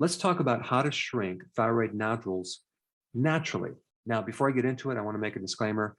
let's talk about how to shrink thyroid nodules naturally. Now, before I get into it, I want to make a disclaimer.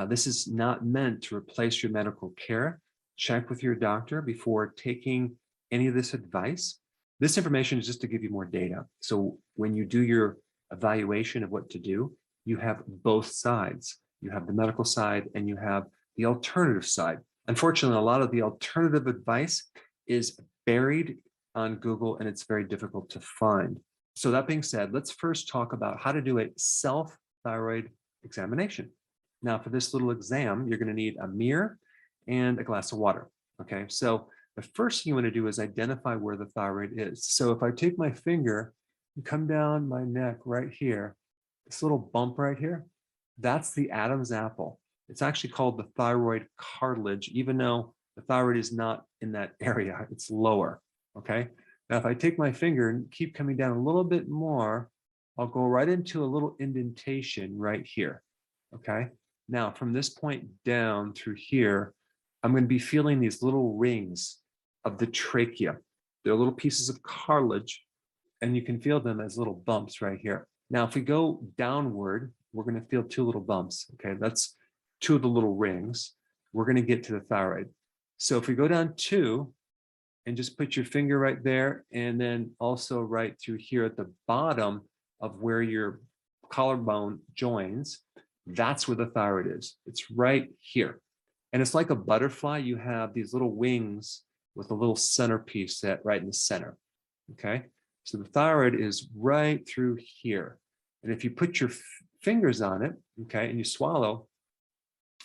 This is not meant to replace your medical care. Check with your doctor before taking any of this advice. This information is just to give you more data. So when you do your evaluation of what to do, you have both sides. You have the medical side and you have the alternative side. Unfortunately, a lot of the alternative advice is buried on Google and it's very difficult to find. So that being said, let's first talk about how to do a self-thyroid examination. Now, for this little exam, you're going to need a mirror and a glass of water. Okay, so the first thing you want to do is identify where the thyroid is. So if I take my finger and come down my neck right here, this little bump right here, that's the Adam's apple. It's actually called the thyroid cartilage, even though the thyroid is not in that area, it's lower. Okay, now if I take my finger and keep coming down a little bit more, I'll go right into a little indentation right here. Okay, now from this point down through here, I'm going to be feeling these little rings of the trachea. They're little pieces of cartilage, and you can feel them as little bumps right here. Now, if we go downward, we're going to feel two little bumps. Okay, that's two of the little rings. We're going to get to the thyroid. So if we go down two and just put your finger right there, and then also right through here at the bottom of where your collarbone joins, that's where the thyroid is. It's right here. And it's like a butterfly. You have these little wings with a little centerpiece set right in the center. Okay, so the thyroid is right through here. And if you put your fingers on it, okay, and you swallow,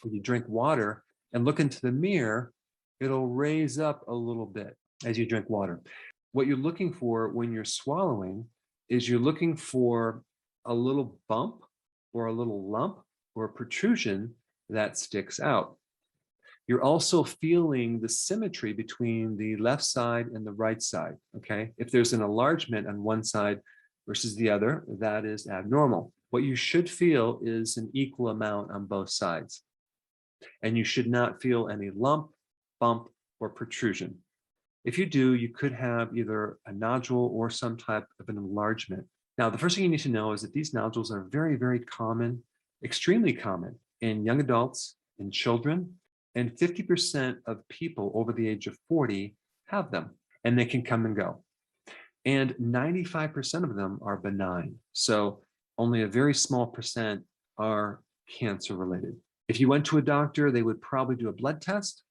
or you drink water and look into the mirror, it'll raise up a little bit as you drink water. What you're looking for when you're swallowing is you're looking for a little bump or a little lump or a protrusion that sticks out. You're also feeling the symmetry between the left side and the right side, okay? If there's an enlargement on one side versus the other, that is abnormal. What you should feel is an equal amount on both sides. And you should not feel any lump, bump, or protrusion. If you do, you could have either a nodule or some type of an enlargement. Now, the first thing you need to know is that these nodules are very, very common, extremely common in young adults, in children, and 50% of people over the age of 40 have them, and they can come and go. And 95% of them are benign. So only a very small percent are cancer related. If you went to a doctor, they would probably do a blood test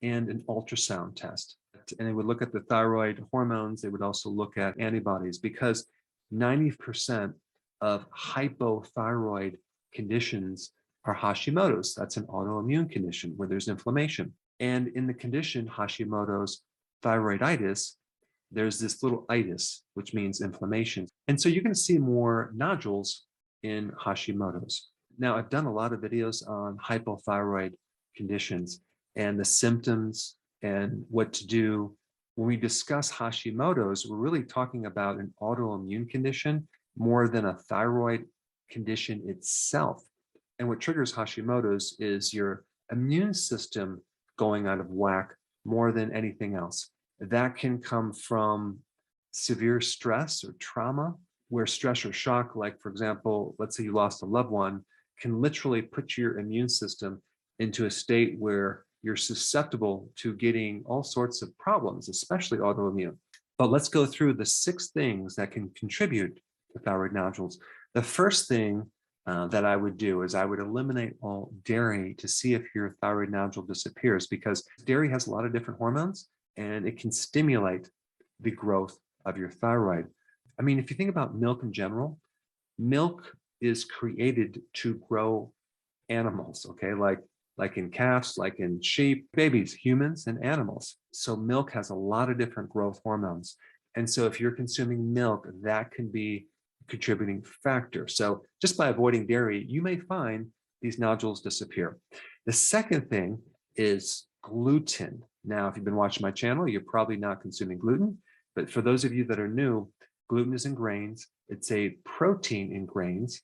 and an ultrasound test. And they would look at the thyroid hormones. They would also look at antibodies, because 90% of hypothyroid conditions are Hashimoto's. That's an autoimmune condition where there's inflammation. And in the condition Hashimoto's thyroiditis, there's this little itis, which means inflammation. And so you're going to see more nodules in Hashimoto's. Now, I've done a lot of videos on hypothyroid conditions and the symptoms and what to do. When we discuss Hashimoto's, we're really talking about an autoimmune condition more than a thyroid condition itself. And what triggers Hashimoto's is your immune system going out of whack more than anything else. That can come from severe stress or trauma, where stress or shock, like for example, let's say you lost a loved one, can literally put your immune system into a state where you're susceptible to getting all sorts of problems, especially autoimmune. But let's go through the 6 things that can contribute to thyroid nodules. The first thing that I would do is I would eliminate all dairy to see if your thyroid nodule disappears, because dairy has a lot of different hormones and it can stimulate the growth of your thyroid. I mean, if you think about milk in general, milk is created to grow animals, okay? Like in calves, like in sheep, babies, humans, and animals. So milk has a lot of different growth hormones. And so if you're consuming milk, that can be a contributing factor. So just by avoiding dairy, you may find these nodules disappear. The second thing is gluten. Now, if you've been watching my channel, you're probably not consuming gluten. But for those of you that are new, gluten is in grains. It's a protein in grains,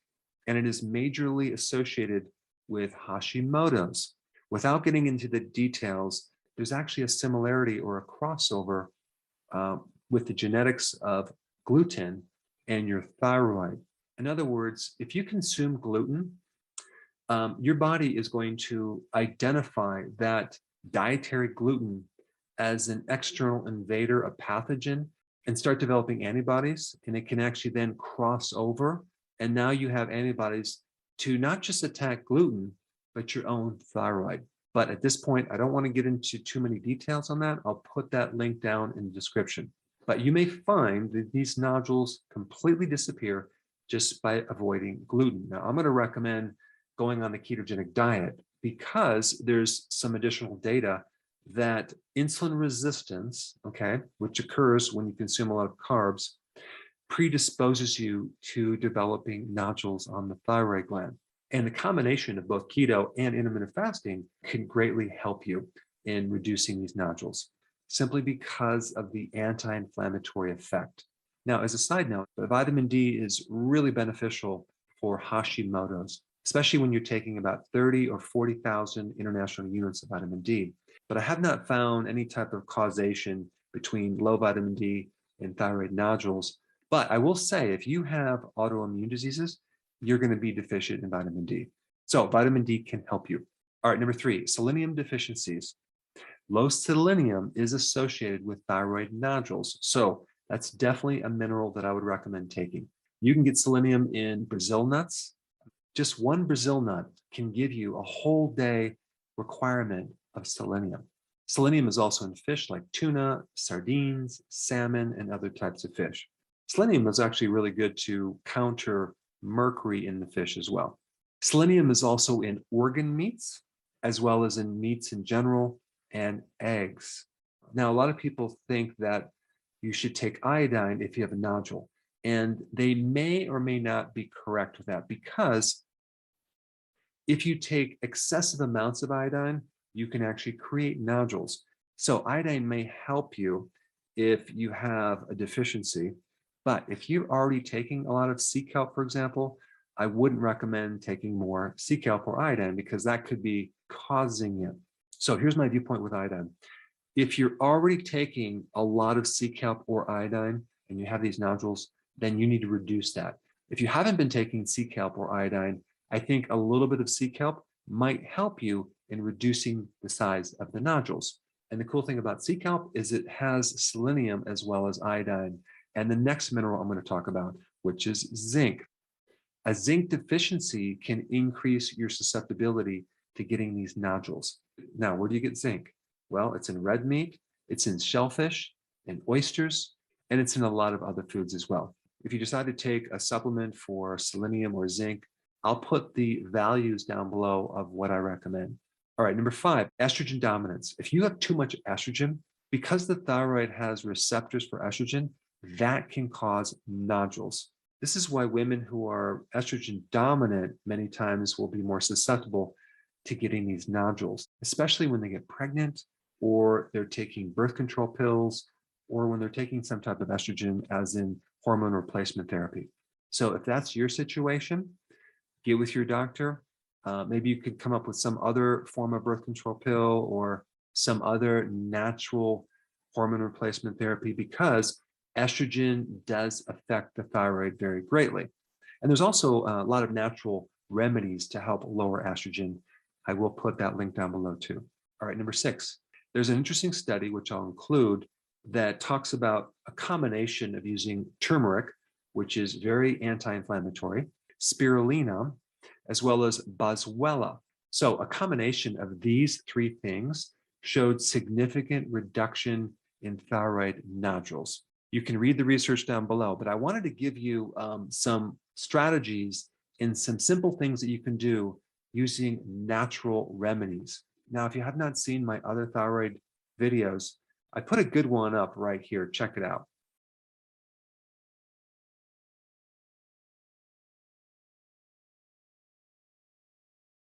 and it is majorly associated with Hashimoto's. Without getting into the details, there's actually a similarity or a crossover with the genetics of gluten and your thyroid. In other words, if you consume gluten, your body is going to identify that dietary gluten as an external invader, a pathogen, and start developing antibodies. And it can actually then cross over. And now you have antibodies to not just attack gluten, but your own thyroid. But at this point, I don't want to get into too many details on that. I'll put that link down in the description. But you may find that these nodules completely disappear just by avoiding gluten. Now, I'm going to recommend going on the ketogenic diet because there's some additional data that insulin resistance, okay, which occurs when you consume a lot of carbs, predisposes you to developing nodules on the thyroid gland. And the combination of both keto and intermittent fasting can greatly help you in reducing these nodules, simply because of the anti-inflammatory effect. Now, as a side note, vitamin D is really beneficial for Hashimoto's, especially when you're taking about 30 or 40,000 international units of vitamin D. But I have not found any type of causation between low vitamin D and thyroid nodules. But I will say, if you have autoimmune diseases, you're going to be deficient in vitamin D. So vitamin D can help you. All right, number 3, selenium deficiencies. Low selenium is associated with thyroid nodules. So that's definitely a mineral that I would recommend taking. You can get selenium in Brazil nuts. Just one Brazil nut can give you a whole day requirement of selenium. Selenium is also in fish like tuna, sardines, salmon, and other types of fish. Selenium is actually really good to counter mercury in the fish as well. Selenium is also in organ meats, as well as in meats in general, and eggs. Now, a lot of people think that you should take iodine if you have a nodule, and they may or may not be correct with that, because if you take excessive amounts of iodine, you can actually create nodules. So iodine may help you if you have a deficiency, but if you're already taking a lot of sea kelp, for example, I wouldn't recommend taking more sea kelp or iodine because that could be causing it. So here's my viewpoint with iodine. If you're already taking a lot of sea kelp or iodine and you have these nodules, then you need to reduce that. If you haven't been taking sea kelp or iodine, I think a little bit of sea kelp might help you in reducing the size of the nodules. And the cool thing about sea kelp is it has selenium as well as iodine. And the next mineral I'm going to talk about, which is zinc. A zinc deficiency can increase your susceptibility to getting these nodules. Now, where do you get zinc? Well, it's in red meat, it's in shellfish, and oysters, and it's in a lot of other foods as well. If you decide to take a supplement for selenium or zinc, I'll put the values down below of what I recommend. All right, number 5, estrogen dominance. If you have too much estrogen, because the thyroid has receptors for estrogen, that can cause nodules. This is why women who are estrogen dominant many times will be more susceptible to getting these nodules, especially when they get pregnant or they're taking birth control pills or when they're taking some type of estrogen, as in hormone replacement therapy. So if that's your situation, get with your doctor. Maybe you could come up with some other form of birth control pill or some other natural hormone replacement therapy, because estrogen does affect the thyroid very greatly. And there's also a lot of natural remedies to help lower estrogen. I will put that link down below too. All right, number 6, there's an interesting study, which I'll include, that talks about a combination of using turmeric, which is very anti-inflammatory, spirulina, as well as boswellia. So a combination of these 3 things showed significant reduction in thyroid nodules. You can read the research down below, but I wanted to give you some strategies and some simple things that you can do using natural remedies. Now, if you have not seen my other thyroid videos, I put a good one up right here. Check it out.